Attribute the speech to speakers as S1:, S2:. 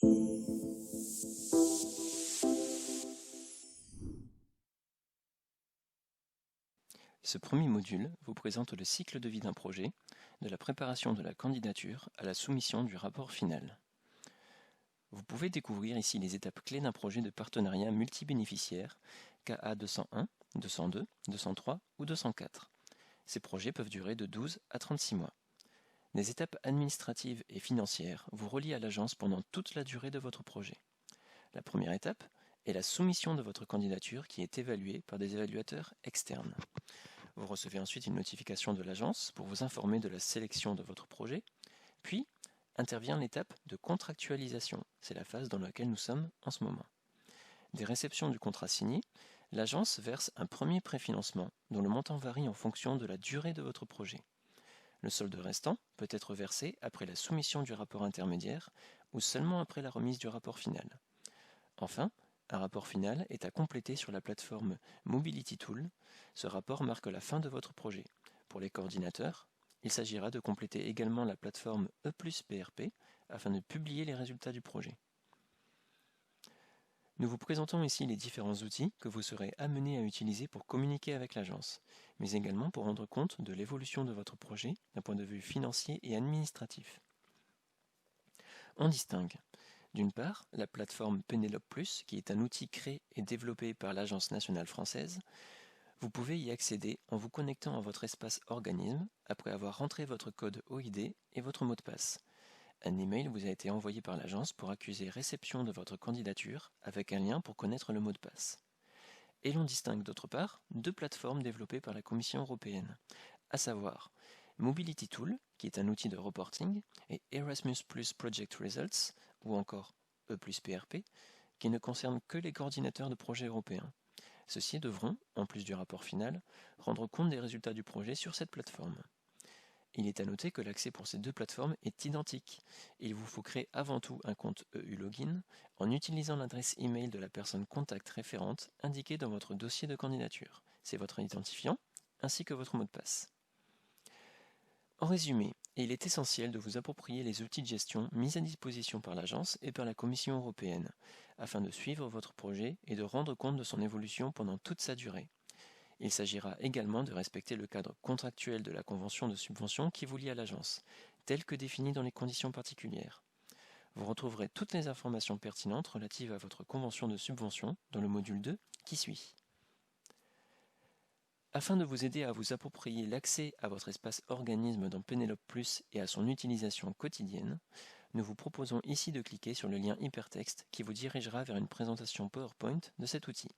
S1: Ce premier module vous présente le cycle de vie d'un projet, de la préparation de la candidature à la soumission du rapport final. Vous pouvez découvrir ici les étapes clés d'un projet de partenariat multibénéficiaire KA 201, 202, 203 ou 204. Ces projets peuvent durer de 12 à 36 mois. Des étapes administratives et financières vous relient à l'agence pendant toute la durée de votre projet. La première étape est la soumission de votre candidature qui est évaluée par des évaluateurs externes. Vous recevez ensuite une notification de l'agence pour vous informer de la sélection de votre projet, puis intervient l'étape de contractualisation, c'est la phase dans laquelle nous sommes en ce moment. Dès réception du contrat signé, l'agence verse un premier préfinancement dont le montant varie en fonction de la durée de votre projet. Le solde restant peut être versé après la soumission du rapport intermédiaire ou seulement après la remise du rapport final. Enfin, un rapport final est à compléter sur la plateforme Mobility Tool. Ce rapport marque la fin de votre projet. Pour les coordinateurs, il s'agira de compléter également la plateforme E+PRP afin de publier les résultats du projet. Nous vous présentons ici les différents outils que vous serez amenés à utiliser pour communiquer avec l'agence, mais également pour rendre compte de l'évolution de votre projet d'un point de vue financier et administratif. On distingue d'une part la plateforme Penelope Plus, qui est un outil créé et développé par l'Agence nationale française. Vous pouvez y accéder en vous connectant à votre espace organisme après avoir rentré votre code OID et votre mot de passe. Un email vous a été envoyé par l'agence pour accuser réception de votre candidature avec un lien pour connaître le mot de passe. Et l'on distingue d'autre part deux plateformes développées par la Commission européenne, à savoir Mobility Tool, qui est un outil de reporting, et Erasmus Plus Project Results, ou encore E+PRP, qui ne concerne que les coordinateurs de projets européens. Ceux-ci devront, en plus du rapport final, rendre compte des résultats du projet sur cette plateforme. Il est à noter que l'accès pour ces deux plateformes est identique. Il vous faut créer avant tout un compte EU Login en utilisant l'adresse email de la personne contact référente indiquée dans votre dossier de candidature. C'est votre identifiant ainsi que votre mot de passe. En résumé, il est essentiel de vous approprier les outils de gestion mis à disposition par l'agence et par la Commission européenne, afin de suivre votre projet et de rendre compte de son évolution pendant toute sa durée. Il s'agira également de respecter le cadre contractuel de la convention de subvention qui vous lie à l'agence, tel que défini dans les conditions particulières. Vous retrouverez toutes les informations pertinentes relatives à votre convention de subvention dans le module 2 qui suit. Afin de vous aider à vous approprier l'accès à votre espace organisme dans Penelope Plus et à son utilisation quotidienne, nous vous proposons ici de cliquer sur le lien hypertexte qui vous dirigera vers une présentation PowerPoint de cet outil.